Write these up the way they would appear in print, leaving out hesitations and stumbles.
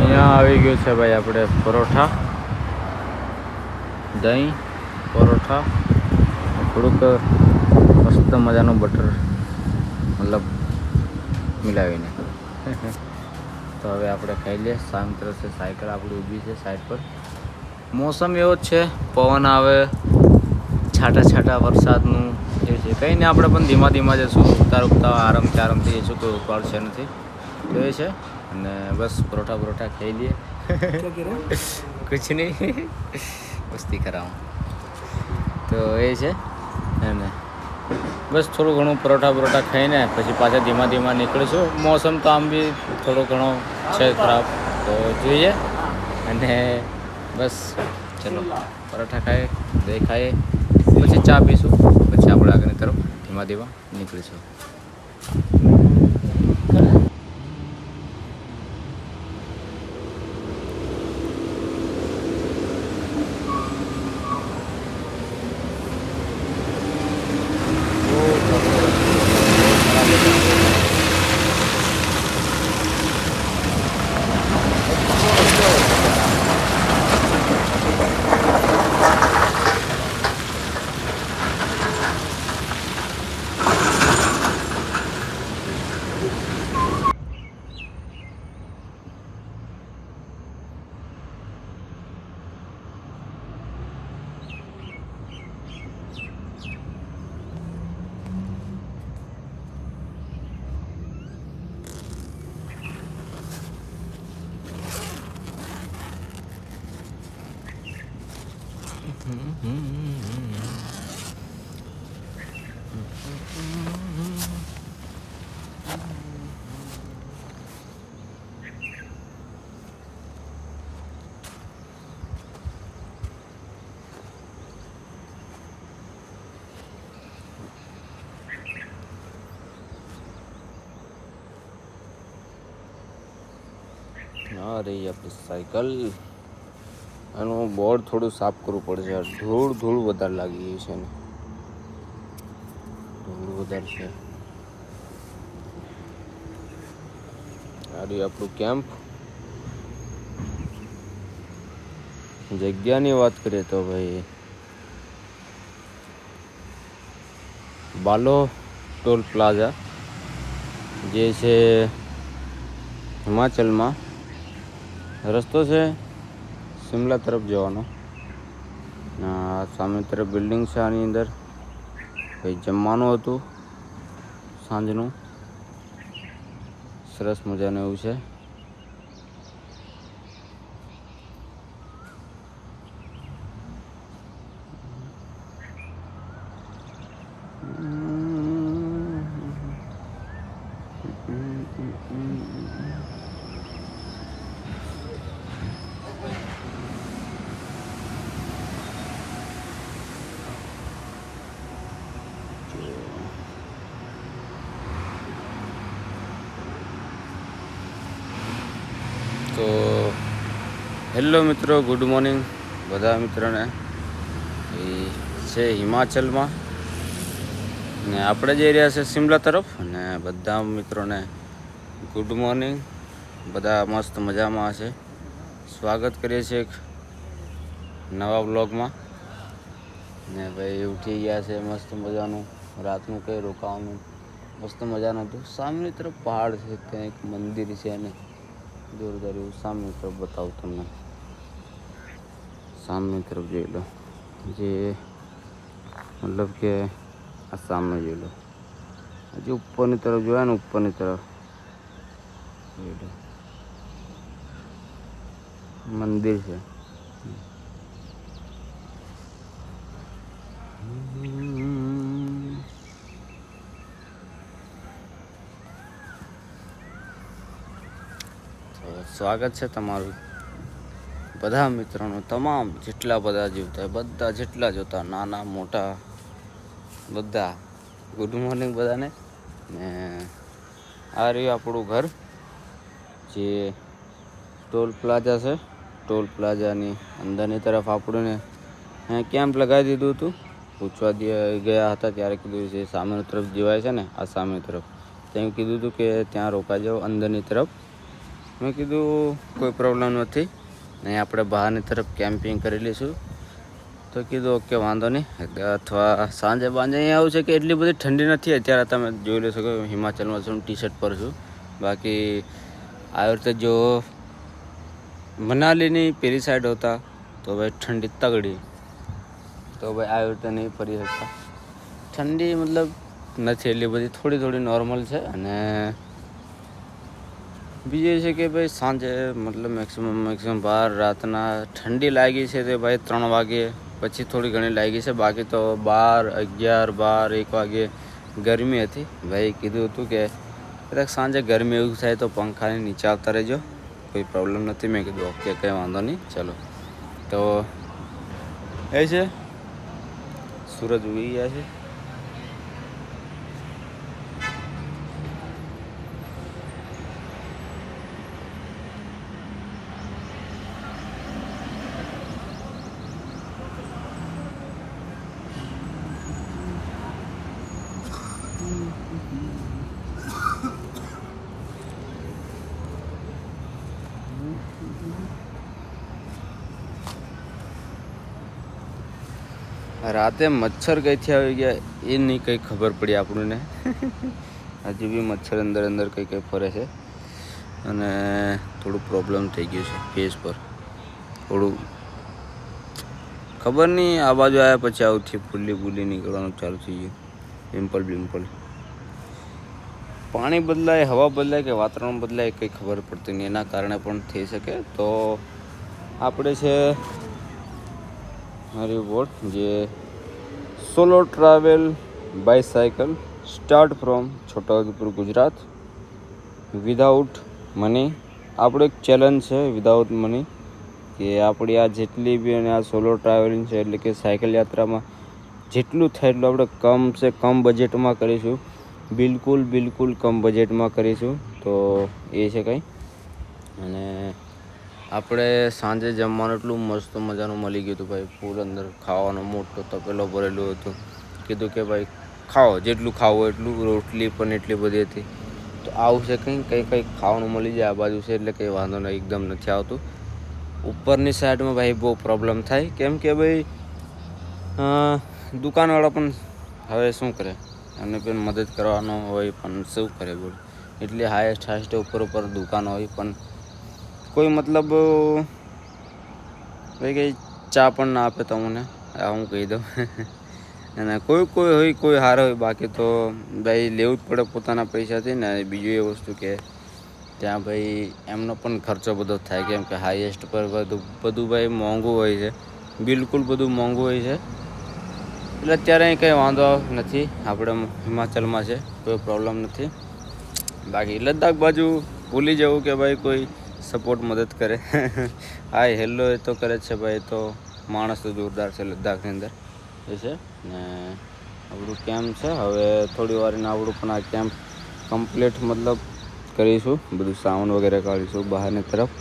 અહીંયા આવી ગયું છે ભાઈ આપણે પરોઠા, દહીં, પરોઠા, થોડુંક મસ્ત મજાનું બટર મતલબ મિલાવીને તો હવે આપણે ખાઈ લઈએ. સામે તરફ સાયકલ આપણી ઊભી છે સાઈડ પર. મોસમ એવો જ છે, પવન આવે, છાટા છાટા વરસાદનું એ છે. કંઈ નહીં, આપણે પણ ધીમા ધીમા જઈશું, ઉગતા આરામથી જઈશું, કોઈ ઉપાડશે નથી તો એ છે. અને બસ પરોઠા ખાઈ લઈએ. કુછ નહીં, મસ્તી કરાવું તો એ છે. અને બસ થોડું ઘણું પરોઠા ખાઈને પછી પાછા ધીમા નીકળીશું. મોસમ તો આમ બી થોડો ઘણો છે ખરાબ, તો જોઈએ. અને બસ ચલો પરોઠા ખાઈએ, દહીં ખાઈએ, પછી ચા પીશું, પછી આપણે આગળની તરફ ધીમા નીકળીશું. આ રહી આપણી સાયકલ. આનું બોર્ડ થોડું સાફ કરવું પડશે. ધૂળ વધારે લાગી ગઈ છે ને, ધૂળ વધારે છે. આ રહ્યું આપણું કેમ્પ. જગ્યાની વાત કરીએ તો ભાઈ બાલો ટોલ પ્લાઝા જે છે હિમાચલમાં, રસ્તો છે શિમલા તરફ જવાનો. સામે તરફ બિલ્ડિંગ છે. આની અંદર ભાઈ જમવાનું હતું સાંજનું, સરસ મજાનું એવું છે. તો હેલો મિત્રો, ગુડ મોર્નિંગ બધા મિત્રોને. એ છે હિમાચલમાં ને આપણે જઈ રહ્યા છે શિમલા તરફ. અને બધા મિત્રોને ગુડ મોર્નિંગ. બધા મસ્ત મજામાં હશે. સ્વાગત કરીએ છીએ એક નવા બ્લોગમાં. ને ભાઈ ઉઠી ગયા છે મસ્ત મજાનું. રાતનું કંઈ રોકાવાનું મસ્ત મજાનું હતું. સામેની તરફ પહાડ છે, ત્યાં એક મંદિર છે અને જોરદાર એવું સામેની તરફ બતાવું તમને. સામેની તરફ જોઈ લો, જે મતલબ કે આ સામે જોઈ લો. હજી ઉપરની તરફ જોયા ને, ઉપરની તરફ જોઈ લો, મંદિર છે. સ્વાગત છે તમારું બધા મિત્રોનું. તમામ જેટલા બધા જીવતા બધા જેટલા જોતા, નાના મોટા બધા, ગુડ મોર્નિંગ બધાને. ને આ રહ્યું આપણું ઘર, જે ટોલ પ્લાઝા છે. ટોલ પ્લાઝાની અંદરની તરફ આપણને કેમ્પ લગાવી દીધું હતું. પૂછવા ગયા હતા ત્યારે કીધું છે સામેની તરફ જવાય છે ને, આ સામેની તરફ ત્યાં કીધું હતું કે ત્યાં રોકાઈ જાઓ અંદરની તરફ. મેં કીધું કોઈ પ્રોબ્લેમ નથી, નહીં આપણે બહારની તરફ કેમ્પિંગ કરી લઈશું. તો કીધું ઓકે વાંધો નહીં. અથવા સાંજે અહીંયા આવું છે કે એટલી બધી ઠંડી નથી. અત્યારે તમે જોઈ લો શકો હિમાચલમાં છું, ટી શર્ટ પર છું. બાકી આવી રીતે જો મનાલીની પેલી સાઈડ હોતા તો ભાઈ ઠંડી તગડી, તો ભાઈ આવી રીતે નહીં ફરી શકતા. ઠંડી મતલબ નથી એટલી બધી, થોડી થોડી નોર્મલ છે. અને બીજું એ છે કે ભાઈ સાંજે મતલબ મેક્સિમમ બહાર રાતના ઠંડી લાગી છે તે ભાઈ 3 વાગે પછી થોડી ઘણી લાગી છે. બાકી તો 11, 1 વાગે ગરમી હતી. ભાઈ કીધું હતું કે કદાચ સાંજે ગરમી એવું થાય તો પંખાની નીચે આવતા રહેજો, કોઈ પ્રોબ્લેમ નથી. મેં કીધું ઓકે કંઈ વાંધો નહીં, ચલો. તો એ છે સૂરજ ઉગી ગયા છે. રાતે મચ્છર કઈથી આવી ગયા એ નહીં કંઈ ખબર પડી આપણને. હજી બી મચ્છર અંદર કંઈ ફરે છે. અને થોડું પ્રોબ્લેમ થઈ ગયું છે ફેસ પર, થોડું ખબર નહીં. આ બાજુ આવ્યા પછી આવથી ફૂલી નીકળવાનું ચાલુ થઈ ગયું. પિમ્પલ પાણી બદલાય, હવા બદલાય કે વાતાવરણ બદલાય કંઈ ખબર પડતી નહીં. એના કારણે પણ થઈ શકે. તો આપણે છે મારી બોટ જે solo travel bicycle start from Chhota Udepur Gujarat without money. આપણો એક ચેલેન્જ છે વિધાઉટ મની, કે આપણી આ જેટલી બી અને આ સોલો ટ્રાવેલિંગ છે એટલે કે સાયકલ યાત્રામાં જેટલું થાય એટલું આપણે કમ બજેટમાં કરીશું. બિલકુલ કમ બજેટમાં કરીશું. તો એ છે કંઈ. અને આપણે સાંજે જમવાનું એટલું મસ્ત મજાનું મળી ગયું હતું ભાઈ. ફૂલ અંદર ખાવાનો મોટો તપેલો ભરેલું હતું. કીધું કે ભાઈ ખાઓ, જેટલું ખાવું એટલું. રોટલી પણ એટલી બધી હતી. તો આવું છે કંઈ ખાવાનું મળી જાય આ બાજુ છે એટલે કંઈ વાંધો નહીં, એકદમ નથી આવતું. ઉપરની સાઈડમાં ભાઈ બહુ પ્રોબ્લેમ થાય, કેમ કે ભાઈ દુકાનવાળા પણ હવે શું કરે, એમને પણ મદદ કરવાનો હોય પણ શું કરે બોલ. એટલે હાઈએસ્ટ ઉપર દુકાન હોય પણ કોઈ મતલબ ભાઈ કંઈ ચા પણ ના આપે તમને, આ હું કહી દઉં. અને કોઈ હોય, કોઈ સારો હોય. બાકી તો ભાઈ લેવું જ પડે પોતાના પૈસાથી ને. બીજું એ વસ્તુ કે ત્યાં ભાઈ એમનો પણ ખર્ચો બધો થાય, કેમ કે હાઈએસ્ટ પર બધું ભાઈ મોંઘું હોય છે. બિલકુલ બધું મોંઘું હોય છે. એટલે અત્યારે અહીં કંઈ વાંધો નથી. આપણે હિમાચલમાં છે, કોઈ પ્રોબ્લેમ નથી. બાકી લદ્દાખ બાજુ ભૂલી જવું કે ભાઈ કોઈ સપોર્ટ મદદ કરે. હાય હેલો એ તો કરે છે ભાઈ. તો માણસ તો જોરદાર છે લદ્દાખની અંદર એ છે. ને આપણું કેમ્પ છે, હવે થોડી વારને આપણું પણ આ કેમ્પ કમ્પ્લીટ મતલબ કરીશું. બધું સામાન વગેરે કાઢીશું બહારની તરફ.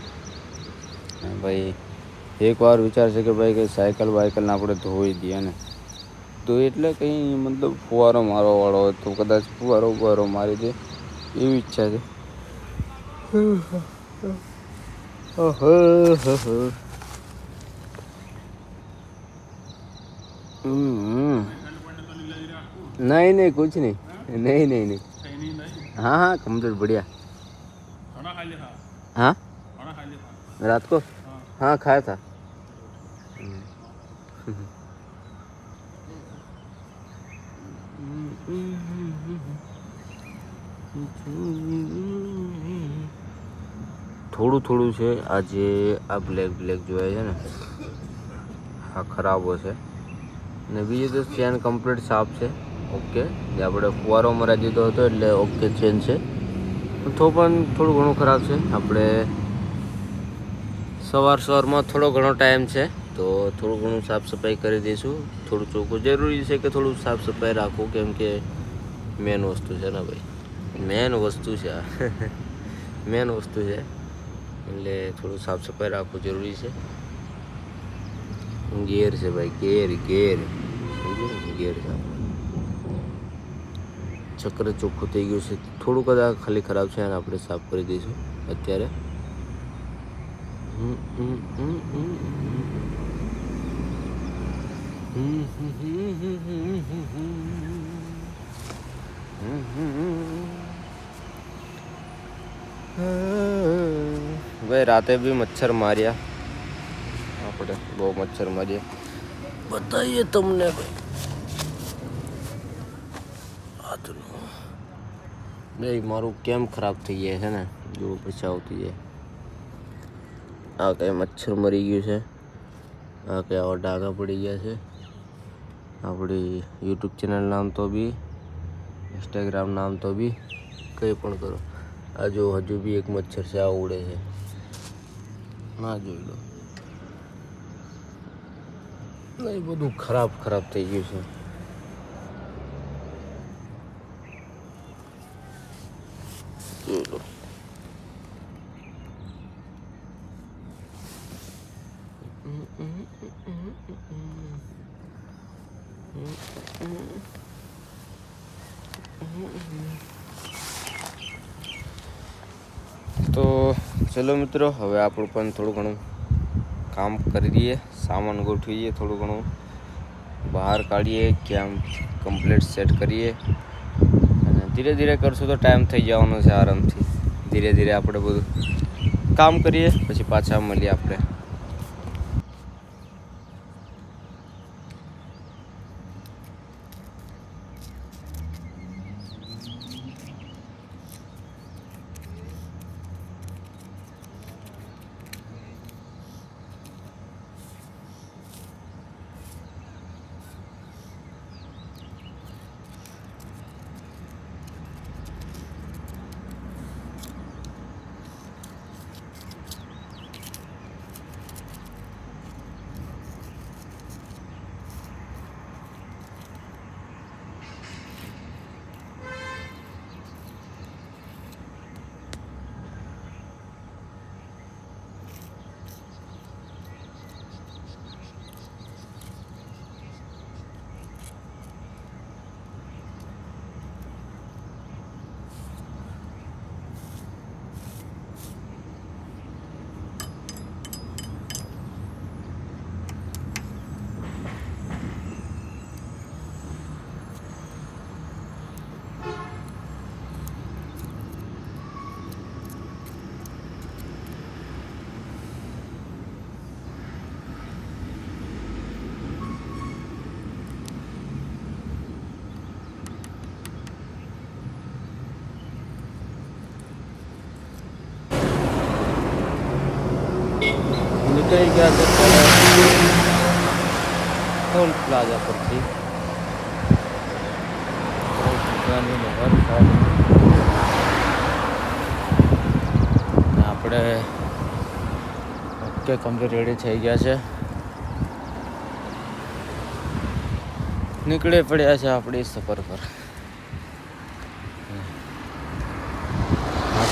ભાઈ એકવાર વિચાર છે કે ભાઈ કંઈ સાયકલ બાયકલને આપણે ધોઈ દઈએ ને, તો એટલે કંઈ મતલબ ફુવારો મારવાવાળો હોય તો કદાચ ફુવારો મારી દે એવી ઈચ્છા છે. नहीं कुछ नहीं. हाँ कम्प्लीट बढ़िया. हाँ रात को हाँ खाया था. થોડું છે આજે આ બ્લેક જોયા છે ને, આ ખરાબો છે. ને બીજું તો ચેન કમ્પ્લીટ સાફ છે, ઓકે. જે આપણે ફુવારો મરાવી દીધો હતો એટલે ઓકે ચેન છે. તો પણ થોડું ઘણું ખરાબ છે. આપણે સવારમાં થોડો ઘણો ટાઈમ છે તો થોડું ઘણું સાફ સફાઈ કરી દઈશું. થોડું ચોખ્ખું જરૂરી છે કે થોડું સાફ સફાઈ રાખવું, કેમ કે મેન વસ્તુ છે ને ભાઈ, મેન વસ્તુ છે એટલે થોડું સાફ સફાઈ રાખવું જરૂરી છે. ગેર છે ભાઈ, ગેર છે. ચક્ર ચોખ્ખું થઈ ગયું છે. થોડું કદાચ ખાલી ખરાબ છે અને આપણે સાફ કરી દઈશું અત્યારે. ભાઈ રાતે બી મચ્છર માર્યા આપણે, બહુ મચ્છર માર્યા. બતાવીએ તમને ભાઈ આજનું ભાઈ મારું કેમ ખરાબ થઈ જાય છે ને, જો પછી આવતી જાય. આ કઈ મચ્છર મરી ગયું છે, આ કઈ આવા ડાઘા પડી ગયા છે. આપણી યુટ્યુબ ચેનલ નામ તો બી, ઇન્સ્ટાગ્રામ નામ તો બી, કંઈ પણ કરો. આ જો હજુ બી એક મચ્છર છે, આ ઉડે છે, ના જોઈ લો. નહીં બધું ખરાબ થઈ ગયું છે. જોઈ લો. તો ચલો મિત્રો, હવે આપણું પણ થોડું ઘણું કામ કરી દઈએ, સામાન ગોઠવીએ, થોડું ઘણું બહાર કાઢીએ, કેમ કમ્પ્લીટ સેટ કરીએ. અને ધીરે ધીરે કરશું તો ટાઈમ થઈ જવાનો છે આરામથી. ધીરે ધીરે આપણે બધું કામ કરીએ, પછી પાછા મળીએ આપણે. નીકળી ગયા છે ટોલ પ્લાઝા પરથી. આપણે ઓકે કમ્પ્લીટ રેડી થઈ ગયા છે, નીકળી પડ્યા છે આપણી સફર પર.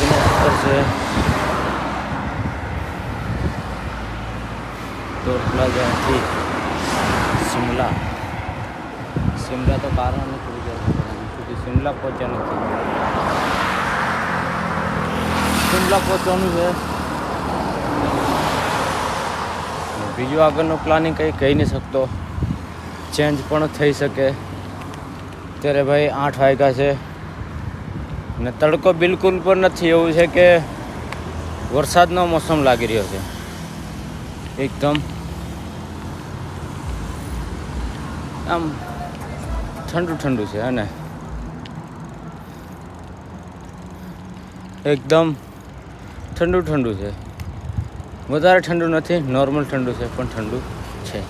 સફર છે ટોલ પ્લાઝાથી શિમલા. શિમલા તો કારમાં નીકળી ગયા છે, શિમલા પહોંચ્યા નથી. શિમલા પહોંચવાનું છે. બીજું આગળનું પ્લાનિંગ કંઈ કહી નહીં શકતો, ચેન્જ પણ થઈ શકે. અત્યારે ભાઈ 8 વાગ્યા છે ને તડકો બિલકુલ પણ નથી. એવું છે કે વરસાદનો મોસમ લાગી રહ્યો છે, એકદમ આમ ઠંડુ છે. અને એકદમ ઠંડુ છે, વધારે ઠંડુ નથી, નોર્મલ ઠંડુ છે, પણ ઠંડુ છે.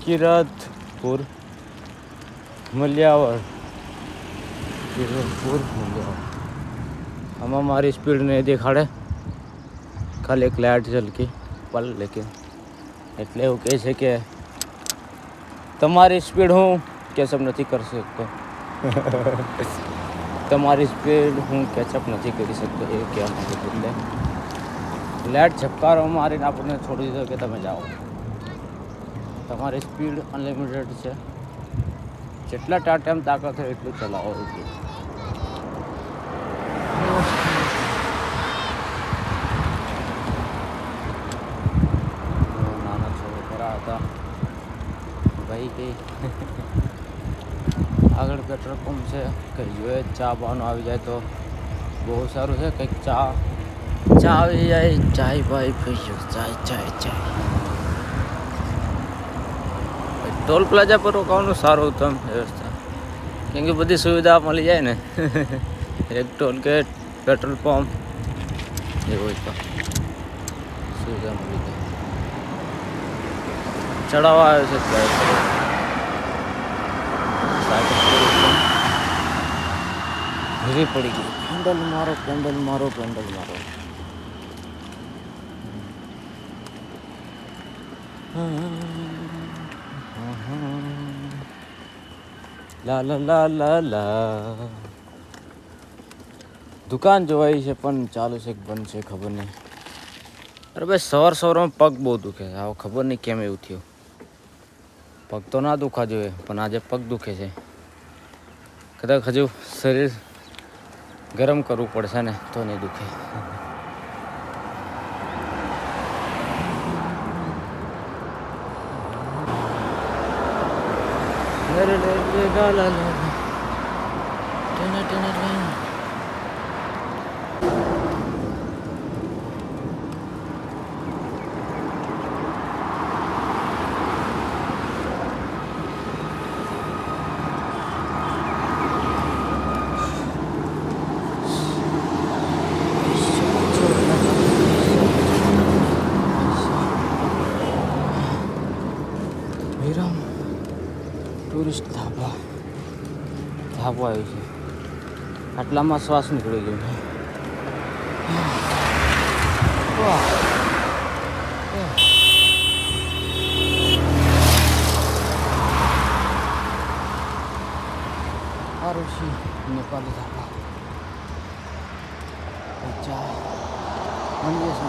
કિરતપુર મલિયાવર. આમાં મારી સ્પીડ નહીં દેખાડે, ખાલી એક લાઇટ ઝલકી પલ. લેકિન એટલે એવું કહે છે કે તમારી સ્પીડ હું કેચઅપ નથી કરી શકતો. તમારી સ્પીડ હું કેચઅપ નથી કરી શકતો એ કહેવા માંગુ છું. એટલે લાઇટ ઝબકારો મારીને આપણને છોડી દીધો કે તમે જાઓ. તમારી સ્પીડ અનલિમિટેડ છે, જેટલા ટાઈમ તાકાત હોય એટલું ચલાવો. એટલું આવી ગઈ. આગળ પેટ્રોલ પંપ છે, કંઈ જોઈએ ચા પાવાનું આવી જાય તો બહુ સારું છે. કંઈક ચા આવી જાય, ચાય ભાઈ પીશું, ચાય. ટોલ પ્લાઝા પર રોકાવાનું સારું હતું વ્યવસ્થા, કેમ કે બધી સુવિધા મળી જાય ને. એક ટોલ ગેટ, પેટ્રોલ પંપ એવું હોય તો સુવિધા મળી જાય. ચડાવવા આવ્યો છે ધીરી પડી ગઈ. પેન્ડલ મારો. લા દુકાન જોવાઈ છે પણ ચાલુ છે કે બંધ છે ખબર નહીં. અરે ભાઈ સવારમાં પગ બહુ દુખે છે. આવો ખબર નહીં કેમ એવું થયું. પગ તો ના દુખા જોઈએ પણ આજે પગ દુખે છે. કદાચ હજુ શરીર ગરમ કરવું પડશે ને તો નહીં દુખે. વિરામ ટુરિસ્ટ ધાબા આવ્યું છે. આટલામાં શ્વાસ નીકળી ગયો. આરુષિ નેપાળી ધાબા. ચા મંદિર છે.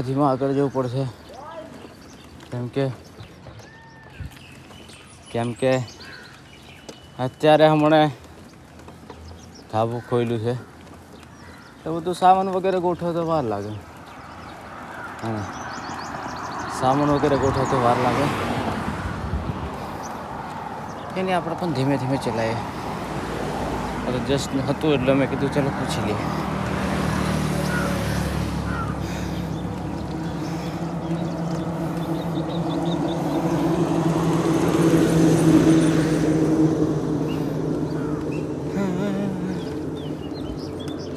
ધીમા આગળ જવું પડશે કેમ કે અત્યારે હમણાં ધાબું ખોલ્યું છે તો બધું સામાન વગેરે ગોઠવતો વાર લાગે. એની આપણે પણ ધીમે ચલાવીએ. જસ્ટ હતું એટલે મેં કીધું ચાલો પૂછી લઈએ.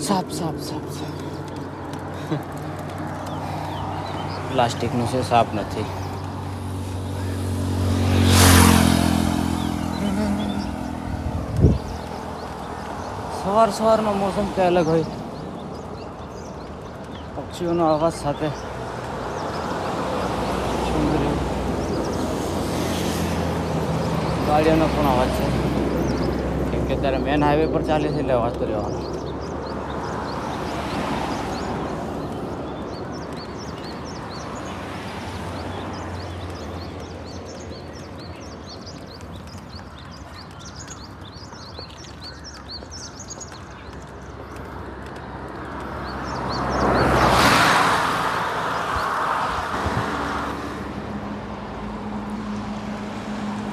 સાપ પ્લાસ્ટિકનું છે, સાપ નથી. સવારનો મોસમ કે અલગ હોય, પક્ષીઓનો અવાજ સાથે ગાડીઓનો પણ અવાજ છે. કેમ કે અત્યારે મેન હાઈવે પર ચાલે છે એટલે અવાજ તો રહેવાનો.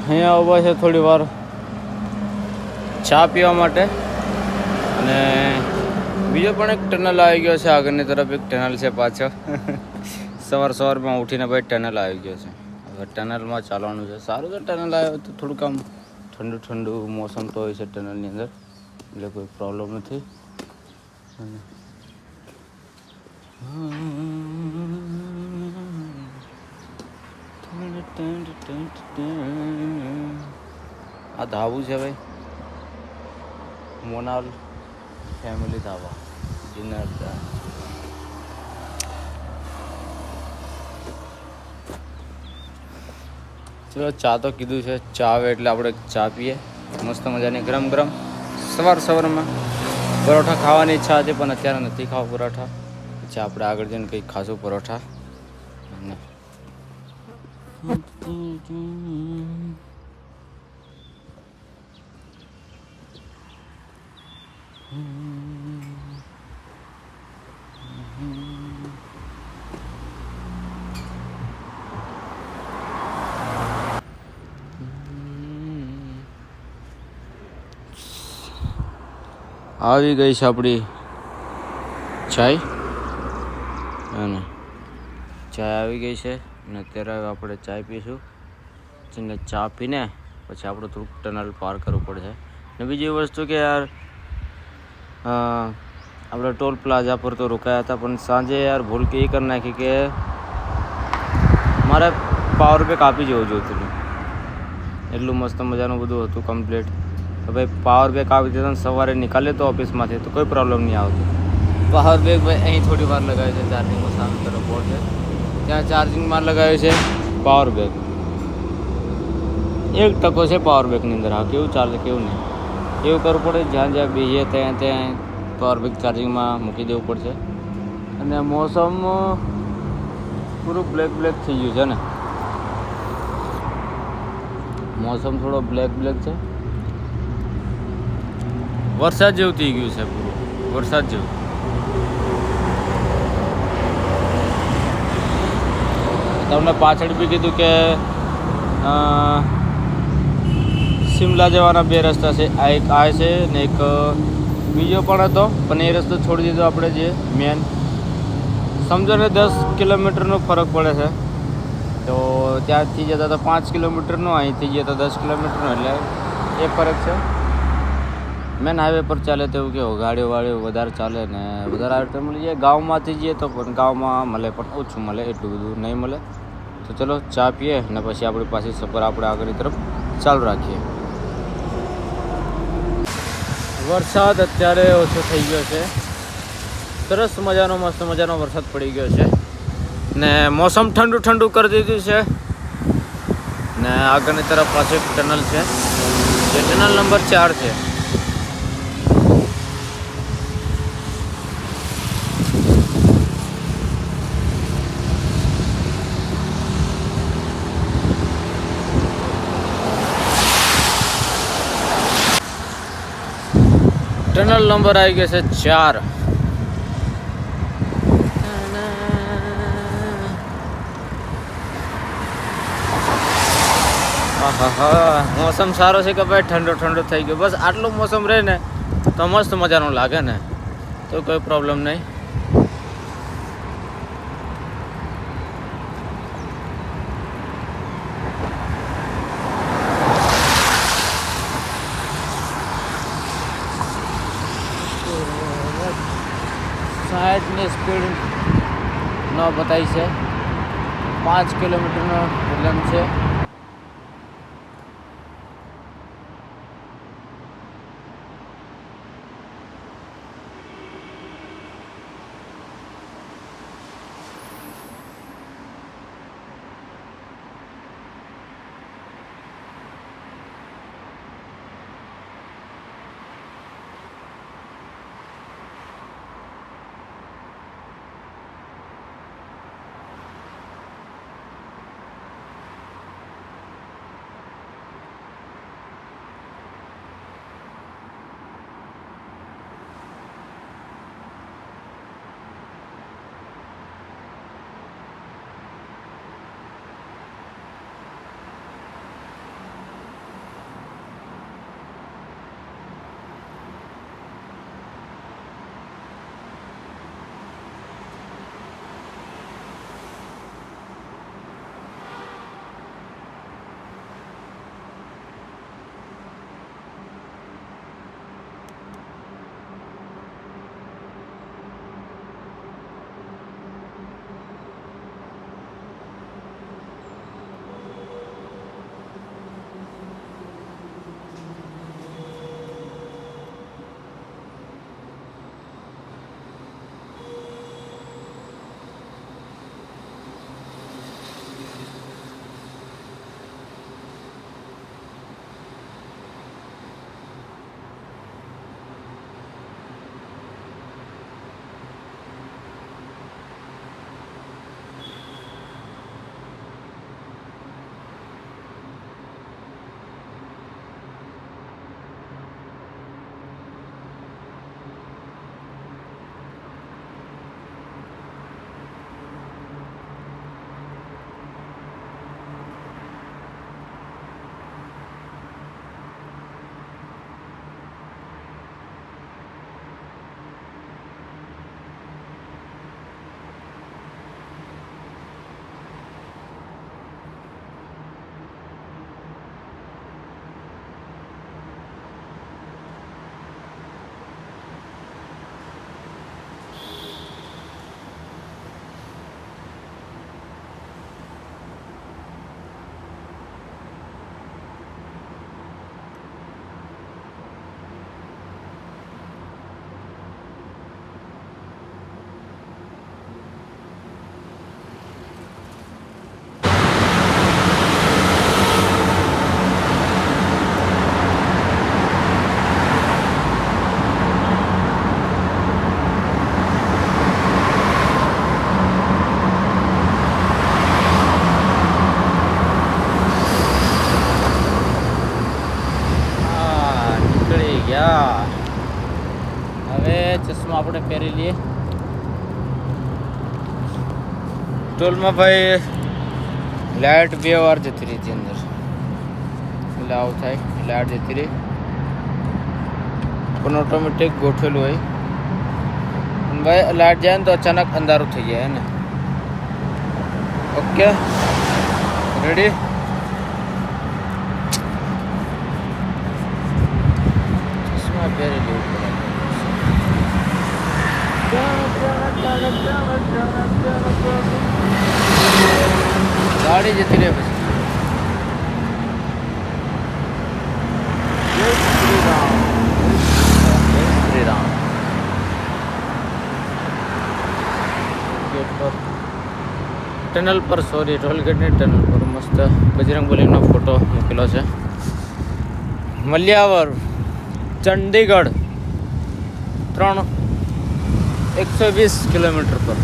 અહીંયા ઊભા છે થોડી વાર ચા પીવા માટે. અને બીજો પણ એક ટનલ આવી ગયો છે આગળની તરફ. એક ટનલ છે પાછળ. સવારમાં ઉઠીને ભાઈ ટનલ આવી ગયો છે. હવે ટનલમાં ચાલવાનું છે. સારું છે ટનલ આવ્યો તો થોડુંક આમ ઠંડુ મોસમ તો હોય છે ટનલની અંદર, એટલે કોઈ પ્રોબ્લેમ નથી. આ ધાબુ છે ભાઈ, મોનાલ ફેમિલી ધાબા ડિનર. ચલો ચા તો કીધું છે, ચા આવે એટલે આપણે ચા પીએ મસ્ત મજાની ગરમ. સવારમાં પરોઠા ખાવાની ઈચ્છા હતી પણ અત્યારે નથી ખાવા પરોઠા. પછી આપણે આગળ જઈને કંઈક ખાશું પરોઠા. અને આવી ગઈ છે આપણી ચાય અને ચાય આવી ગઈ છે અને અત્યારે આપણે ચાય પીશું અને ચા પીને પછી આપણે થોડુંક ટનલ પાર કરવું પડશે ને બીજી વસ્તુ કે યાર આપણે ટોલ પ્લાઝા પર તો રોકાયા હતા પણ સાંજે યાર ભૂલ કે એ કરી નાખી કે મારે પાવર બેક આપી જવું જોઈતું હતું. એટલું મસ્ત મજાનું બધું હતું કમ્પ્લીટ. તો ભાઈ પાવર બેક આવી દીધો ને સવારે નીકાળે તો ઓફિસમાંથી તો કોઈ પ્રોબ્લેમ નહીં આવતો. પાવર બેક ભાઈ અહીં થોડી વાર લગાવ્યું છે ચાર્જિંગમાં, સામે તરફ બોર્ડ છે ત્યાં ચાર્જિંગમાં લગાવ્યું છે પાવર બેક. 1% છે પાવર બેકની અંદર. હા, કેવું ચાલે કેવું નહીં એવું કરવું પડે. જ્યાં જ્યાં બેસીએ ત્યાં પાવર બેક ચાર્જિંગમાં મૂકી દેવું પડશે. અને મોસમ પૂરું બ્લેક થઈ ગયું છે ને, મોસમ થોડો બ્લેક છે. વરસાદ જેવું થઈ ગયું છે, પૂરું વરસાદ જેવું. તમને પાછળ બી કીધું કે શિમલા જવાના 2 રસ્તા છે. એક આ છે ને એક બીજો પણ હતો પણ એ રસ્તો છોડી દીધો આપણે. જે મેન સમજો ને 10 કિલોમીટરનો ફરક પડે છે. તો ત્યાંથી જતા તો 5 કિલોમીટરનો, અહીંથી જતા 10 કિલોમીટરનો, એટલે એ ફરક છે. મેન હાઈવે પર ચાલે તો એવું કેવું ગાડીઓ વધારે ચાલે ને વધારે આવે તો મળી જાય. ગામમાંથી જઈએ તો પણ ગામમાં મળે પણ ઓછું મળે, એટલું બધું નહીં મળે. તો ચલો ચા પીએ ને પછી આપણી પાછી સફર આપણે આગળની તરફ ચાલુ રાખીએ. વરસાદ અત્યારે ઓછો થઈ ગયો છે. સરસ મજાનો મસ્ત મજાનો વરસાદ પડી ગયો છે ને મોસમ ઠંડુ કરી દીધું છે. ને આગળની તરફ પાછળ એક ટનલ છે, જે ટનલ નંબર 4 છે. ટનલ નંબર આવી ગયો છે 4. મોસમ સારો છે કે ભાઈ ઠંડો થઈ ગયો. બસ આટલું મોસમ રહે ને તો મસ્ત મજાનું લાગે ને, તો કોઈ પ્રોબ્લેમ નહીં. ની સ્પીડ ન બતાવી છે, 5 કિલોમીટરનો પ્રોબ્લેમ છે. ટોલમાં ભાઈ લાઇટ 2 વાર જતી રહી હતી અંદર, એટલે આવું થાય. લાઇટ જતી રહી પણ ઓટોમેટિક ગોઠવેલું હોય. અને ભાઈ લાઇટ જાય ને તો અચાનક અંધારું થઈ જાય ને. Okay ready. ચશ્મા પહેરી લેવું પડે. ગાડી જતી રહે પછી. જય શ્રી રામ, જય શ્રી રામ. ગેટ પર, ટનલ પર, સોરી ટોલગેટની ટનલ પર મસ્ત બજરંગબલીનો ફોટો મૂકેલો છે. મલ્યાવર ચંડીગઢ 120 કિલોમીટર પર.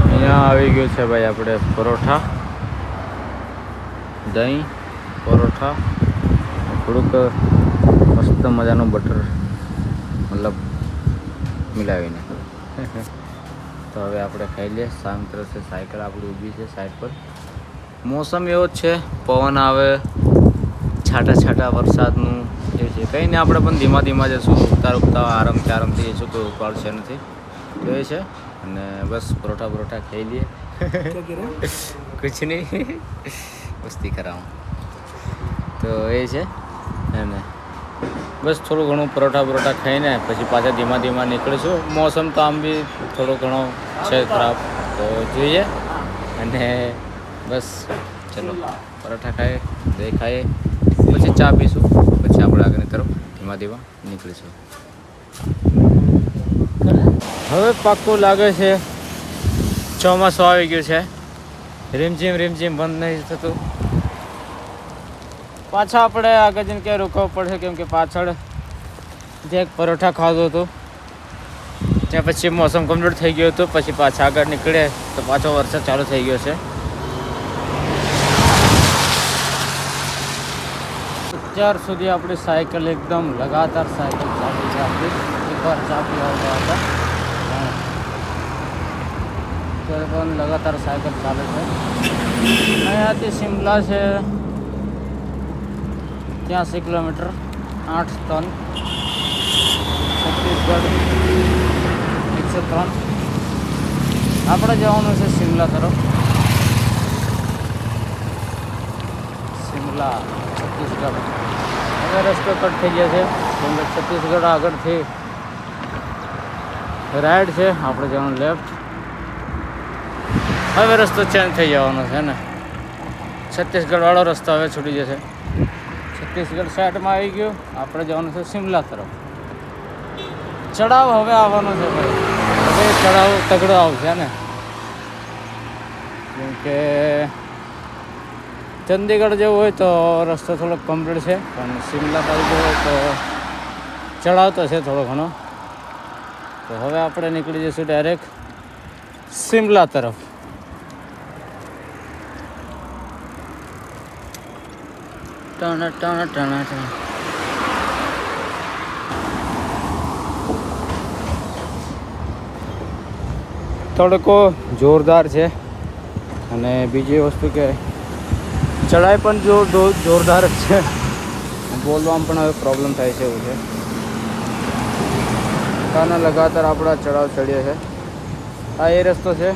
અહીંયા આવી ગયું છે ભાઈ આપણે પરોઠા, દહીં, પરોઠા, થોડુંક મસ્ત મજાનું બટર મતલબ મિલાવીને. તો હવે આપણે ખાઈ લઈએ. સામે તરફ સાયકલ આપણી ઊભી છે સાઈડ પર. મોસમ એવો જ છે, પવન આવે, છાંટા છાંટા વરસાદનું એ છે. કંઈ નહીં, આપણે પણ ધીમા ધીમા જશું, ઉગતા ઉગતા આરામથી આરામથી જઈશું, કોઈ ઉપાડ છે નથી. તો એ છે. અને બસ પરોઠા ખાઈ લઈએ. કુછ નહીં, મસ્તી કરાવું. તો એ છે એને બસ થોડું ઘણું પરોઠા ખાઈને પછી પાછા ધીમા ધીમા નીકળીશું. મોસમ તો આમ બી થોડો ઘણો છે ખરાબ, તો જોઈએ. અને બસ ચલો પરોઠા ખાઈએ, દહીં ખાઈએ, પછી ચા પીશું, પછી આપણે આગળની તરફ ધીમા ધીમા નીકળીશું. હવે પાક્કું લાગે છે ચોમાસું આવી ગયું છે. રીમઝીમ બંધ નહીં થતું. પાછા આપણે આગળ જઈને ક્યાં રોકાવું પડશે, કેમ કે પાછળ જે એક પરોઠા ખાધો હતો ત્યાં પછી મોસમ કમ્પ્લીટ થઈ ગયું હતું. પછી પાછા આગળ નીકળે તો પાછો વરસાદ ચાલુ થઈ ગયો છે. અત્યાર સુધી આપણી સાયકલ એકદમ લગાતાર સાયકલ ચાલી છે આપણી. એકવાર ચા પીવા હતા ત્યારે પણ લગાતાર સાયકલ ચાલે છે. અહીંયાથી શિમલા છે 83 કિલોમીટર, 8 ટન. છત્તીસગઢ 103. આપણે જવાનું છે શિમલા તરફ. શિમલા છત્તીસગઢ. હવે રસ્તો કટ થઈ ગયા છે, કેમ કે છત્તીસગઢ આગળથી રાઈટ છે, આપણે જવાનું લેફ્ટ. હવે રસ્તો ચેન્જ થઈ જવાનો છે ને, છત્તીસગઢવાળો રસ્તો હવે છૂટી જશે. છત્તીસગઢ સાઈડમાં આવી ગયું, આપણે જવાનું છે શિમલા તરફ. ચડાવ હવે આવવાનો છે ભાઈ, હવે ચડાવ તગડો આવશે ને, કેમ કે ચંદીગઢ જેવું હોય તો રસ્તો થોડો કમ્પ્લીટ છે, પણ શિમલા બાજુ જવું હોય તો ચડાવ તો છે થોડો ઘણો. તો હવે આપણે નીકળી જઈશું ડાયરેક્ટ શિમલા તરફ. તડકો જોરદાર છે, અને બીજી વસ્તુ કે ચઢાઈ પણ જોરદાર જ છે. બોલવામાં પણ હવે પ્રોબ્લેમ થાય છે એવું છે, કારણ લગાતાર આપણા ચઢાવ ચડીએ છે. આ એ રસ્તો છે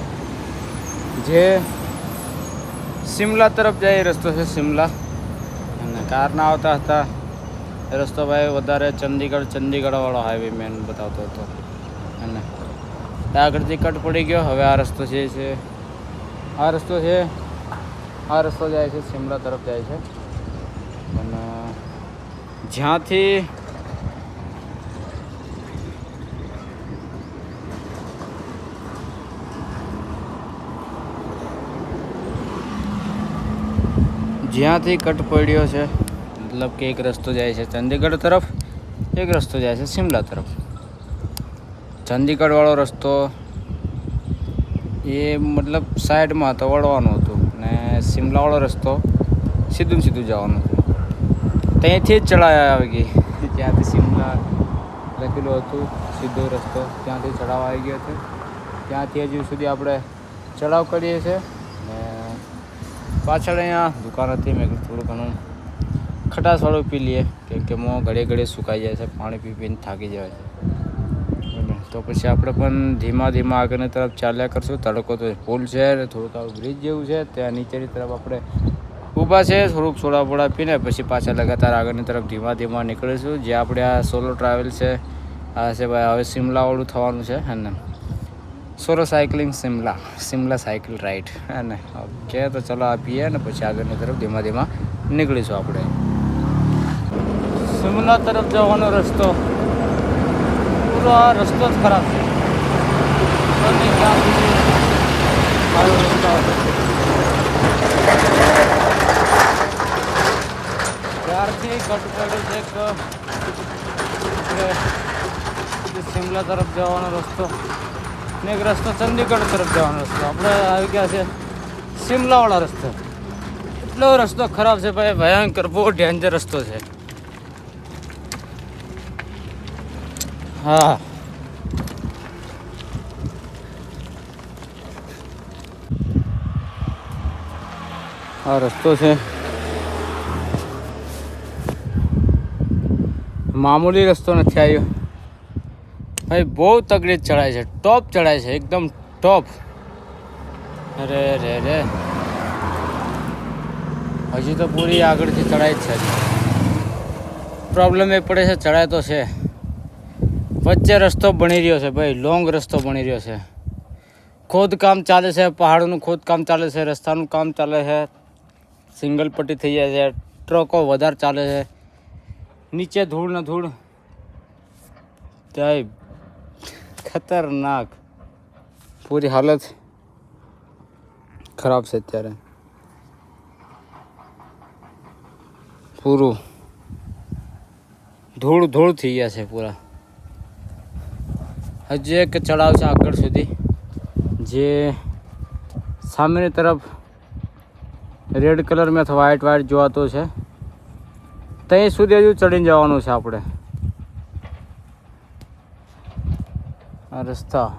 જે શિમલા તરફ જાય, એ રસ્તો છે શિમલા. અને કારના આવતા હતા એ રસ્તો ભાઈ વધારે ચંદીગઢવાળો હાઈવે મેન બતાવતો હતો. અને આગળથી કટ પડી ગયો. હવે આ રસ્તો છે આ રસ્તો જાય છે શિમલા તરફ જાય છે. અને જ્યાંથી કટ પડ્યો છે, મતલબ કે એક રસ્તો જાય છે ચંદીગઢ તરફ, એક રસ્તો જાય છે શિમલા તરફ. ચંદીગઢવાળો રસ્તો એ મતલબ સાઈડમાં તો વળવાનું હતું, ને શિમલાવાળો રસ્તો સીધું જવાનું હતું. ત્યાંથી જ ચડાવ આવી ગઈ, જ્યાંથી શિમલા લખેલું હતું સીધો રસ્તો, ત્યાંથી ચડાવ આવી ગયો હતો. ત્યાંથી હજુ સુધી આપણે ચડાવ કરીએ છીએ. ને પાછળ અહીંયા દુકાન હતી, મેં થોડું ઘણું ખટાશવાળું પી લઈએ, કેમ કે મોં ઘડે ઘડે સુકાઈ જાય છે, પાણી પી પીને થાકી જાય છે. તો પછી આપણે પણ ધીમા ધીમા આગળની તરફ ચાલ્યા કરશું. તડકો તો પુલ છે ને થોડુંક આવું બ્રિજ જેવું છે, ત્યાં નીચેની તરફ આપણે ઊભા છે. થોડુંક સોડા બોડા પીને પછી પાછા લગાતાર આગળની તરફ ધીમા ધીમા નીકળીશું. જે આપણે આ સોલો ટ્રાવેલ છે, આ છે ભાઈ હવે શિમલાવાળું થવાનું છે હે ને, solo cycling Shimla cycle ride હે ને. ઓકે, તો ચલો આપીએ ને પછી આગળની તરફ ધીમા ધીમા નીકળીશું આપણે. શિમલા તરફ જવાનો રસ્તો, પૂરો આ રસ્તો જ ખરાબ છે. ક્યાં સુધી સારો રસ્તો ત્યારથી કટ પડ્યું છે કે શિમલા તરફ જવાનો રસ્તો ને એક રસ્તો ચંદીગઢ તરફ જવાનો રસ્તો. આપણે આવી ગયા છે શિમલાવાળા રસ્તો. એટલો રસ્તો ખરાબ છે ભાઈ, ભયંકર, બહુ ડેન્જર રસ્તો છે. હા, આ રસ્તો છે, મામૂલી રસ્તો નથી આવ્યો ભાઈ, બહુ તકલીફ ચડાય છે, ટોપ ચડાય છે, એકદમ ટોપ. અરે રે રે, હજી તો પૂરી આગળથી ચડાય જ છે. પ્રોબ્લેમ એ પડે છે, ચડાય તો છે, વચ્ચે રસ્તો બની રહ્યો છે ભાઈ, લોંગ રસ્તો બની રહ્યો છે. ખોદકામ ચાલે છે, પહાડોનું ખોદકામ ચાલે છે, રસ્તાનું કામ ચાલે છે, સિંગલ પટ્ટી થઈ જાય છે, ટ્રકો વધારે ચાલે છે, નીચે ધૂળ ને ધૂળ, ત્યાં ખતરનાક, પૂરી હાલત ખરાબ છે. અત્યારે પૂરું ધૂળ ધૂળ થઈ ગયા છે પૂરા. હજી એક ચડાવ છે આગળ સુધી, જે સામેની તરફ રેડ કલર મેં વ્હાઇટ વ્હાઇટ જોવાતો છે, ત્યાં સુધી હજુ ચડીને જવાનું છે આપણે. આ રસ્તા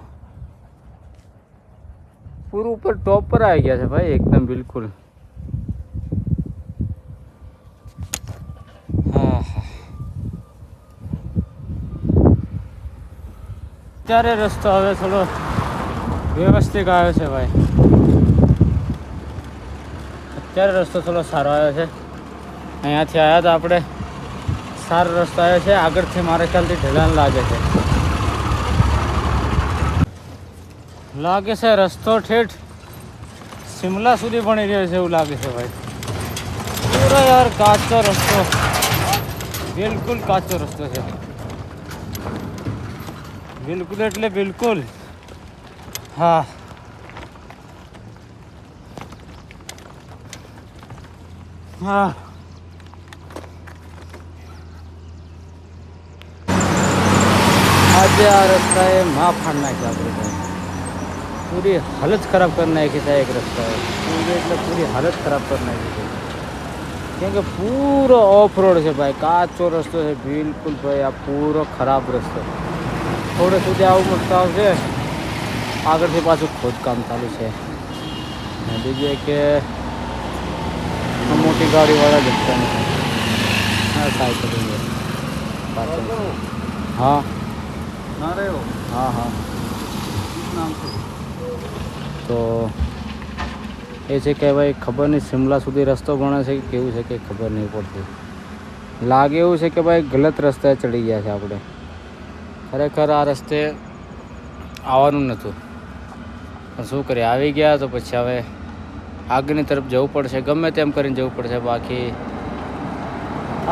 પૂરું ઉપર ટોપ પર આવી ગયા છે ભાઈ, એકદમ બિલકુલ. હા, અત્યારે રસ્તો હવે થોડો વ્યવસ્થિત આવ્યો છે ભાઈ, અત્યારે રસ્તો થોડો સારો આવ્યો છે. અહીંયાથી આવ્યા તો આપણે, સારો રસ્તો આવ્યો છે. આગળથી મારે ખ્યાલથી ઢલાન લાગે છે, રસ્તો ઠેઠ શિમલા સુધી બની રહ્યો છે એવું લાગે છે ભાઈ. પૂરો યાર કાચો રસ્તો, બિલકુલ કાચો રસ્તો છે, બિલકુલ એટલે બિલકુલ. હા, હા, આજે આ રસ્તાએ માં ફાડ નાખ્યા આપણે ભાઈ, પૂરી હાલત ખરાબ કરી નાખી છે. એક રસ્તા પૂરી એટલે પૂરી હાલત ખરાબ કરી નાખી છે, કેમ કે પૂરો ઓફ રોડ છે ભાઈ, કાચો રસ્તો છે બિલકુલ ભાઈ. આ પૂરો ખરાબ રસ્તો, થોડે સુધી આવું મસ્ત આવશે, આગળથી પાછું ખોદકામ ચાલુ છે. બીજું કે મોટી ગાડીવાળા જતા નથી. હા, સાયકલ પાછળ. હા, હા, હા. તો એ છે કે ભાઈ ખબર નહીં શિમલા સુધી રસ્તો બને છે કે કેવું છે કે ખબર નહીં પડતી. લાગે એવું છે કે ભાઈ ગલત રસ્તે ચડી ગયા છે આપણે. ખરેખર આ રસ્તે આવવાનું નહોતું, પણ શું કરીએ, આવી ગયા તો પછી હવે આગળની તરફ જવું પડશે, ગમે તેમ કરીને જવું પડશે. બાકી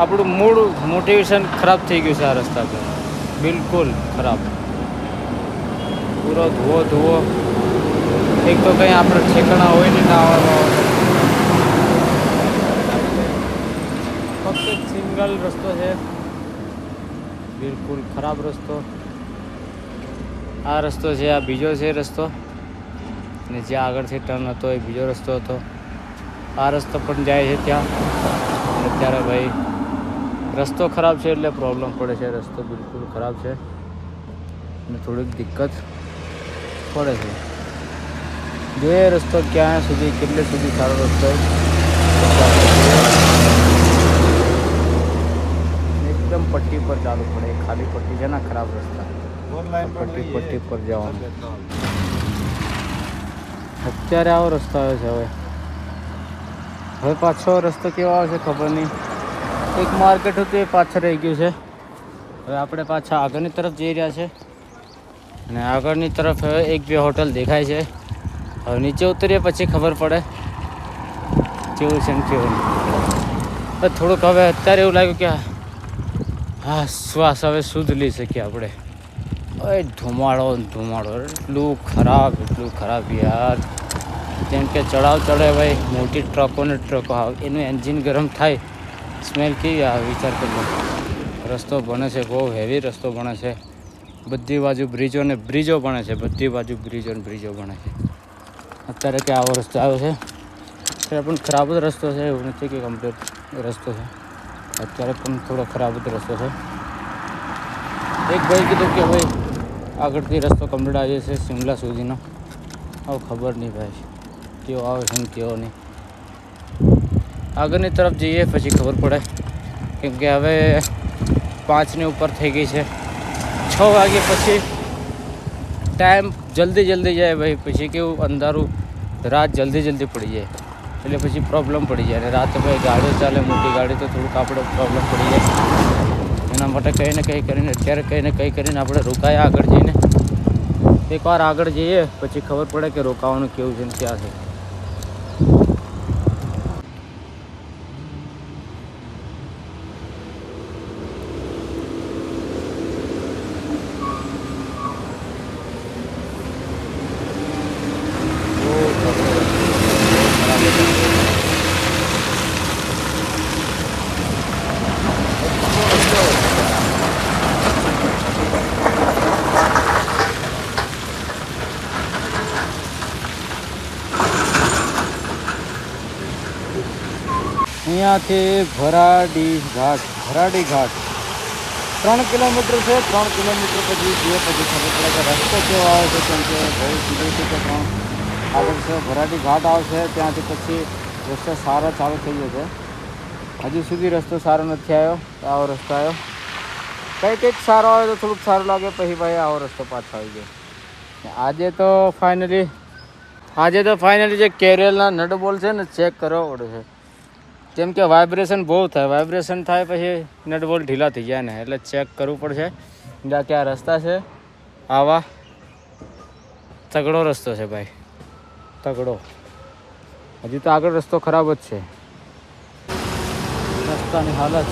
આપણું મૂળ મોટિવેશન ખરાબ થઈ ગયું છે આ રસ્તા પર, બિલકુલ ખરાબ. પૂરો ધુઓ ધુઓ, એક તો કંઈ આપણે ઠેકાણા હોય નહીં ના આવવાનું, ફક્ત એક સિંગલ રસ્તો છે, બિલકુલ ખરાબ રસ્તો. આ રસ્તો છે, આ બીજો છે રસ્તો, ને જે આગળથી ટર્ન હતો એ બીજો રસ્તો હતો. આ રસ્તો પણ જાય છે ત્યાં. અને અત્યારે ભાઈ રસ્તો ખરાબ છે એટલે પ્રોબ્લેમ પડે છે. રસ્તો બિલકુલ ખરાબ છે અને થોડીક દિક્કત પડે છે. જોઈએ રસ્તો ક્યાં સુધી, કેટલે સુધી સારો રસ્તો એકદમ પટ્ટી પર ચાલુ પડે. ખાલી પટ્ટી છે ને, ખરાબ રસ્તા, પટ્ટી પર જવાનું. અત્યારે આવો રસ્તો આવે છે. હવે પાછો રસ્તો કેવો આવશે ખબર નહીં. એક માર્કેટ હતું એ પાછળ રહી ગયું છે. હવે આપણે પાછા આગળની તરફ જઈ રહ્યા છે અને આગળની તરફ હવે 1-2 હોટલ દેખાય છે. હવે નીચે ઉતરીએ પછી ખબર પડે કેવું છે ને કેવું નહીં. થોડુંક હવે અત્યારે એવું લાગ્યું કે હા શ્વાસ હવે શુદ્ધ લઈ શકીએ આપણે. હવે ધુમાડો એટલું ખરાબ યાર. જેમ કે ચડાવ ચડે ભાઈ, મોટી ટ્રકો આવે, એનું એન્જિન ગરમ થાય, સ્મેલ કેવી આવે વિચાર કરજો. રસ્તો બને છે, બહુ હેવી રસ્તો બને છે. બધી બાજુ બ્રિજો ને બ્રિજો બને છે. બધી બાજુ બ્રિજો ને બ્રિજો બને છે. અત્યારે કે આવો રસ્તો આવ્યો છે ત્યારે પણ ખરાબ જ રસ્તો છે, એવું નથી કે કમ્પ્લીટ રસ્તો છે. અત્યારે પણ થોડો ખરાબ જ રસ્તો છે. એક ભાઈ કીધું કે ભાઈ આગળથી રસ્તો કમ્પ્લીટ આવી જશે શિમલા સુધીનો. હવે ખબર નહીં ભાઈ કેવો આવે છે ને કેવો નહીં. આગળની તરફ જઈએ પછી ખબર પડે, કેમ કે હવે 5ની ઉપર થઈ ગઈ છે. 6 વાગે પછી ટાઈમ જલ્દી જાય ભાઈ. પછી કેવું અંધારું, રાત જલ્દી પડી જાય એટલે પછી પ્રોબ્લેમ પડી જાય. અને રાતે ભાઈ ગાડીઓ ચાલે, મોટી ગાડી, તો થોડુંક આપણે પ્રોબ્લેમ પડી જાય. એના માટે કંઈ ને કંઈ કરીને આપણે રોકાયા આગળ જઈને. એકવાર આગળ જઈએ પછી ખબર પડે કે રોકાવાનું કેવું છે ને ક્યાં છે. અહીંયાથી ભરાડી ઘાટ 3 કિલોમીટર છે. 3 કિલોમીટર પછી જઈએ પછી ખબર પડે કે રસ્તો કેવો આવે છે. કેમ કે બહુ સીધું છે કે આગળ છે ભરાડી ઘાટ આવશે, ત્યાંથી પછી રસ્તો સારો ચાલુ થઈ જશે. હજુ સુધી રસ્તો સારો નથી આવ્યો, આવો રસ્તો આવ્યો. કંઈક સારો આવે તો થોડુંક સારું લાગે, પછી ભાઈ આવો રસ્તો પાછો આવી ગયો. આજે તો ફાઇનલી જે કેરિયરના નટ બોલ્ટ છે ને ચેક કરવા પડે છે. કેમ કે વાઇબ્રેશન બહુ થાય, પછી નટ બોલ્ટ ઢીલા થઈ જાય ને, એટલે ચેક કરવું પડશે. જ્યાં ક્યાં રસ્તા છે, આવા તગડો રસ્તો છે ભાઈ, તગડો. હજી તો આગળ રસ્તો ખરાબ જ છે. રસ્તાની હાલત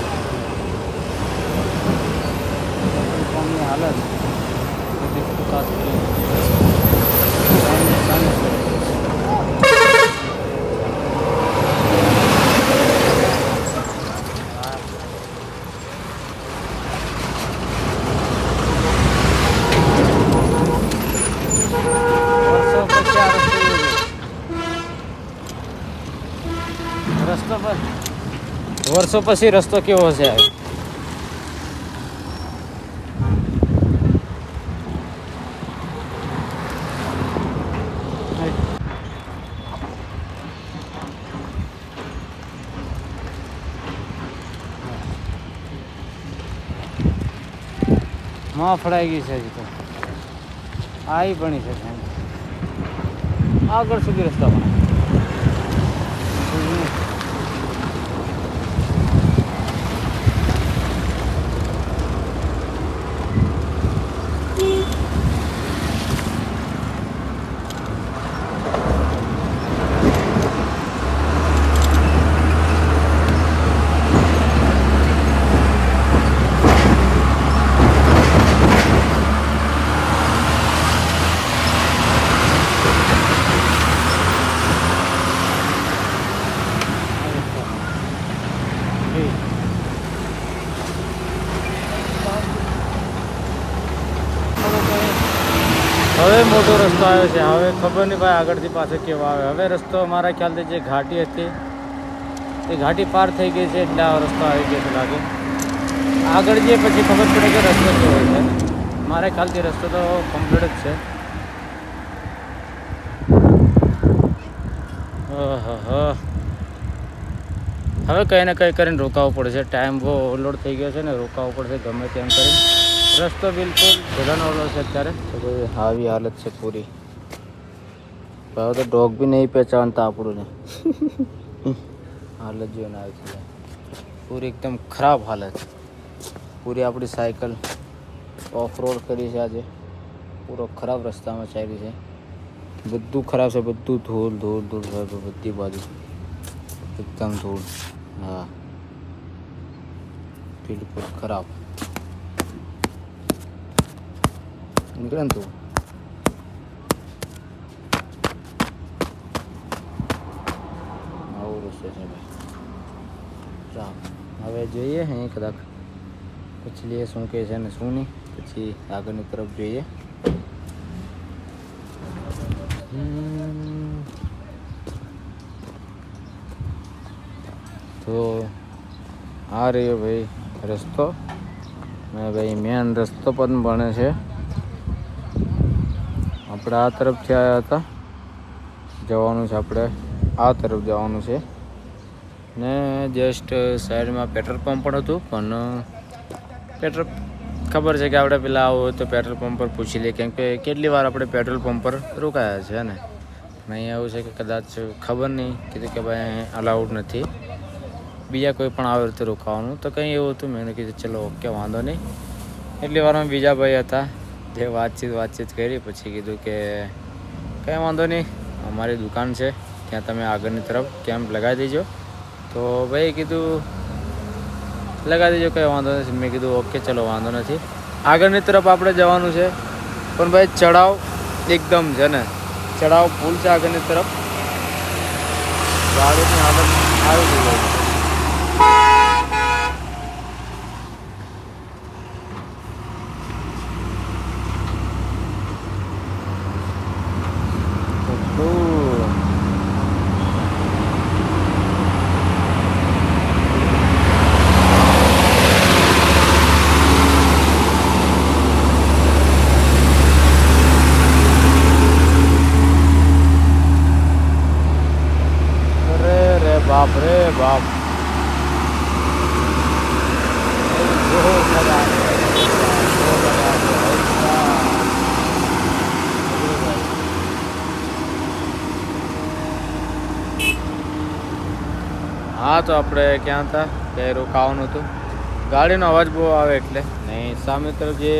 વર્ષો પછી રસ્તો કેવો છે. માં ફળાઈ ગઈ છે. હજી તો આવી ભણી છે આગળ સુધી રસ્તા બને. હવે મોટો રસ્તો આવ્યો છે. હવે ખબર નહીં ભાઈ આગળથી પાછો કેવો આવે. હવે રસ્તો મારા ખ્યાલથી જે ઘાટી હતી એ ઘાટી પાર થઈ ગઈ છે એટલે આ રસ્તો આવી ગયો છે લાગે. આગળ જઈએ પછી ખબર પડે કે રસ્તો કેવો છે. મારે ખ્યાલથી રસ્તો તો કમ્પ્લીટ જ છે. હવે કંઈ ને કંઈ કરીને રોકાવું પડશે. ટાઈમ બહુ ઓવરલોડ થઈ ગયો છે ને, રોકાવું પડશે ગમે તેમ કરીને. રસ્તો બિલકુલ જગાનો ઓલો છે અત્યારે. તો ભાઈ આવી હાલત છે પૂરી. હવે તો ડોગ બી નહીં પહેચાનતા આપણું ને. હાલત જોઈને આવી છે પૂરી, એકદમ ખરાબ હાલત. પૂરી આપણી સાયકલ ઓફ રોડ કરી છે આજે. પૂરો ખરાબ રસ્તામાં ચાલી છે. બધું ખરાબ છે, બધું ધૂળ ધૂળ ધૂળ છે બધી બાજુ, એકદમ ધૂળ. હા બિલકુલ ખરાબ. નીકળે ને તું. આવું રસ્તો છે ભાઈ. ચાલ હવે જોઈએ અહીં કદાચ પછી લઈએ શું કહે છે ને શું નહીં, પછી આગળની તરફ જોઈએ. તો આ રહ્યો ભાઈ રસ્તો. ને ભાઈ મેન રસ્તો પણ બને છે. આપણે આ તરફથી આવ્યા હતા, જવાનું છે આપણે આ તરફ જવાનું છે. ને જસ્ટ સાઈડમાં પેટ્રોલ પંપ પણ હતું, પણ પેટ્રોલ ખબર છે કે આપણે પેલા આવું હોય તો પેટ્રોલ પંપ પર પૂછી લઈએ, કેમ કે કેટલી વાર આપણે પેટ્રોલ પંપ પર રોકાયા છે ને. અહીંયા એવું છે કે કદાચ ખબર નહીં કીધું કે ભાઈ અલાઉડ નથી બીજા કોઈ પણ આવે રીતે રોકાવાનું. તો કંઈ એવું હતું, મેં કીધું ચલો ઓકે વાંધો નહીં. એટલી વારમાં બીજા ભાઈ હતા જે વાતચીત કરી, પછી કીધું કે કંઈ વાંધો નહીં, અમારી દુકાન છે ત્યાં તમે આગળની તરફ કેમ્પ લગાવી દેજો. તો ભાઈ કીધું લગાવી દેજો, કંઈ વાંધો નથી. મેં કીધું ઓકે ચલો વાંધો નથી. આગળની તરફ આપણે જવાનું છે, પણ ભાઈ ચડાવ એકદમ છે ને, ચડાવ ફૂલ છે આગળની તરફ. ગાડીની હાલત આવી ગઈ છે. बाप रे बाप, હા તો આપણે ક્યાં હતા કે રોકાવાનું હતું. ગાડીનો અવાજ બહુ આવે એટલે નહીં. સામે તરફ જે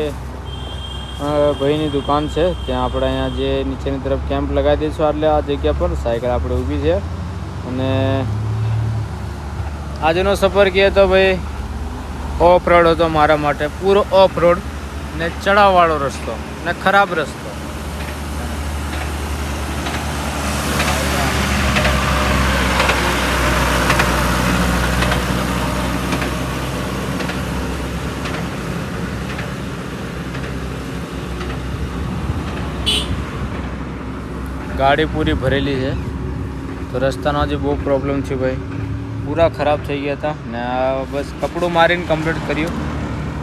ભાઈની દુકાન છે ત્યાં આપણે અહીંયા જે નીચેની તરફ કેમ્પ લગાવી દઈશું. એટલે આ જગ્યા પર સાયકલ આપણે ઊભી છે. અને આજનો સફર કહે તો ભાઈ ઓફ રોડ હતો મારા માટે, પૂરો ઓફ રોડ ને ચડાવવાળો રસ્તો ને ખરાબ રસ્તો. ગાડી પૂરી ભરેલી છે, તો રસ્તાનો આજે બહુ પ્રોબ્લેમ છે ભાઈ. પૂરા ખરાબ થઈ ગયા હતા ને બસ કપડું મારીને કમ્પ્લીટ કર્યું.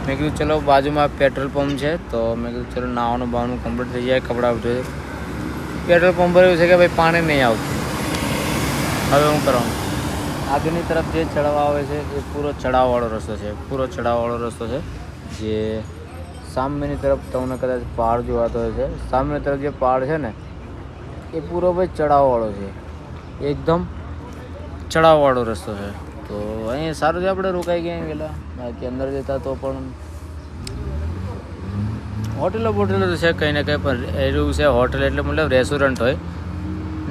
મેં કીધું ચલો બાજુમાં પેટ્રોલ પંપ છે, તો મેં કીધું ચલો નાવાનું બાવાનું કમ્પ્લીટ થઈ જાય, કપડાં ધોઈ. પેટ્રોલ પંપ પર એવું છે કે ભાઈ પાણી નહીં આવતું. હવે હું કરવાનું, આગળની તરફ જે ચડાવવા આવે છે એ પૂરો ચડાવવાળો રસ્તો છે, પૂરો ચડાવવાળો રસ્તો છે. જે સામેની તરફ તમને કદાચ પહાડ જોવાતો હોય છે, સામેની તરફ જે પહાડ છે ને એ પૂરો ભાઈ ચડાવવાળો છે, એકદમ ચડાવવાળો રસ્તો છે. તો અહીંયા સારું છે આપણે રોકાઈ ગયા ગયેલા. બાકી અંદર જતા તો પણ હોટેલો બોટેલો તો છે કંઈ ને કંઈ, પણ એવું છે હોટેલ એટલે મતલબ રેસ્ટોરન્ટ હોય.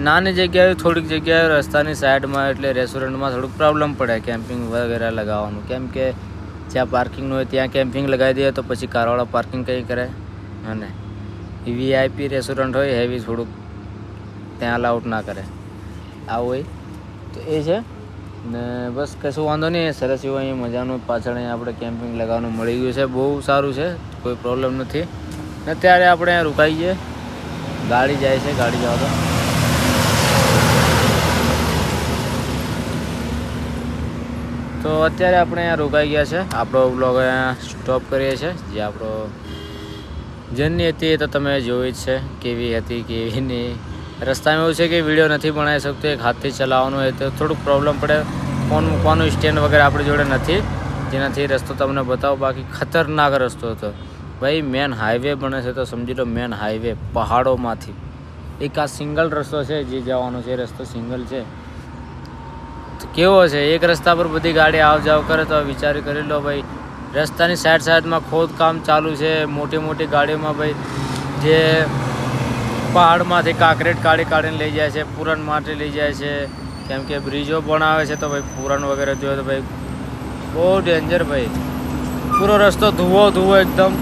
નાની જગ્યાએ થોડીક જગ્યાએ રસ્તાની સાઈડમાં, એટલે રેસ્ટોરન્ટમાં થોડુંક પ્રોબ્લેમ પડે કેમ્પિંગ વગેરે લગાવવાનું. કેમ કે જ્યાં પાર્કિંગનું હોય ત્યાં કેમ્પિંગ લગાવી દઈએ તો પછી કારવાળા પાર્કિંગ કંઈ કરે. અને વીઆઈપી રેસ્ટોરન્ટ હોય હેવી, થોડુંક ત્યાં અલાઉડ ના કરે. આવું હોય તો એ છે ને. બસ કશું વાંધો નહીં, સરસ એવું અહીં મજાનું પાછળ અહીં આપણે કેમ્પિંગ લગાવવાનું મળી ગયું છે. બહુ સારું છે, કોઈ પ્રોબ્લેમ નથી. ને ત્યારે આપણે અહીંયા રોકાઈ જઈએ. ગાડી જાય છે, ગાડી જાવ તો તો અત્યારે આપણે અહીંયા રોકાઈ ગયા છે. આપણો બ્લોગ અહીંયા સ્ટોપ કરીએ છીએ. જે આપણો જર્ની હતી એ તો તમે જોઈ જ છે કેવી હતી કેવી નહીં. રસ્તામાં એવું છે કે વિડીયો નથી બનાવી શકતો, એક હાથથી ચલાવવાનું હોય તો થોડુંક પ્રોબ્લેમ પડે. ફોન મૂકવાનું સ્ટેન્ડ વગેરે આપણી જોડે નથી, જેનાથી રસ્તો તમને બતાવો. બાકી ખતરનાક રસ્તો હતો ભાઈ. મેન હાઈવે બને છે તો સમજી લો, મેન હાઈવે પહાડોમાંથી. એક આ સિંગલ રસ્તો છે જે જવાનો છે, રસ્તો સિંગલ છે. તો કેવો છે, એક રસ્તા પર બધી ગાડી આવ જાવ કરે તો વિચાર કરી લો ભાઈ. રસ્તાની સાઈડમાં ખોદકામ ચાલુ છે. મોટી મોટી ગાડીઓમાં ભાઈ જે પહાડમાંથી કાંકરેટ કાઢીને લઈ જાય છે, પુરણ માટે લઈ જાય છે. કેમ કે બ્રિજો બનાવે છે તો ભાઈ પુરણ વગેરે જોઈએ તો ભાઈ બહુ ડેન્જર ભાઈ. પૂરો રસ્તો ધુવો એકદમ.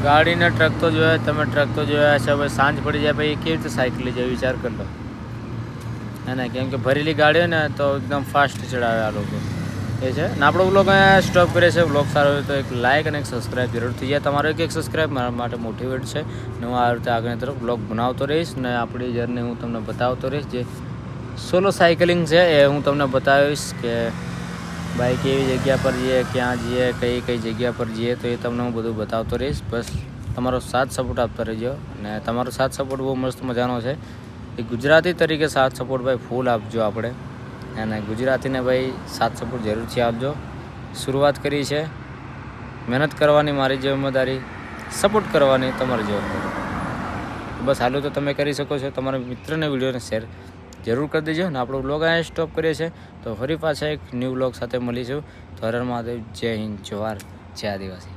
ગાડીને ટ્રક તો જોયા તમે, ટ્રક તો જોયા છે. હવે સાંજ પડી જાય ભાઈ કેવી રીતે સાયકલ લઈ જાય વિચાર કરી લો. હે ને, કેમ કે ભરેલી ગાડી હોય ને તો એકદમ ફાસ્ટ ચડાવે આ લોકો. એ છે ને આપણો બ્લોગ અહીંયા સ્ટોપ કરીએ છીએ. બ્લોગ સારો હોય તો એક લાઇક અને એક સબસ્ક્રાઈબ જરૂર થઈ જાય. તમારો એક સબસ્ક્રાઈબ મારા માટે મોટિવેટ છે ને હું આ રીતે આગળની તરફ બ્લોગ બનાવતો રહીશ ને આપણી જર્ની હું તમને બતાવતો રહીશ. જે સોલો સાયકલિંગ છે એ હું તમને બતાવીશ કે ભાઈ કેવી જગ્યા પર જઈએ, ક્યાં જઈએ, કઈ જગ્યા પર જઈએ તો એ તમને હું બધું બતાવતો રહીશ. બસ તમારો સાથ સપોર્ટ આપતા રહેજો. અને તમારો સાથ સપોર્ટ બહુ મસ્ત મજાનો છે. એ ગુજરાતી તરીકે સાથ સપોર્ટ ભાઈ ફૂલ આપજો આપણે. અને ગુજરાતીને ભાઈ સાથ સપોર્ટ જરૂરથી આપજો. શરૂઆત કરી છે, મહેનત કરવાની મારી જવાબદારી, સપોર્ટ કરવાની તમારી જવાબદારી. બસ હાલું તો તમે કરી શકો છો. તમારા મિત્રને વિડીયોને શેર જરૂર કરી દેજો. અને આપણો બ્લોગ અહીંયા સ્ટોપ કરીએ છીએ. તો ફરી પાછા એક ન્યૂ બ્લોગ સાથે મળીશું. તો હર હર મહાદેવ, જય હિન્દ, જોહાર, જય આદિવાસી.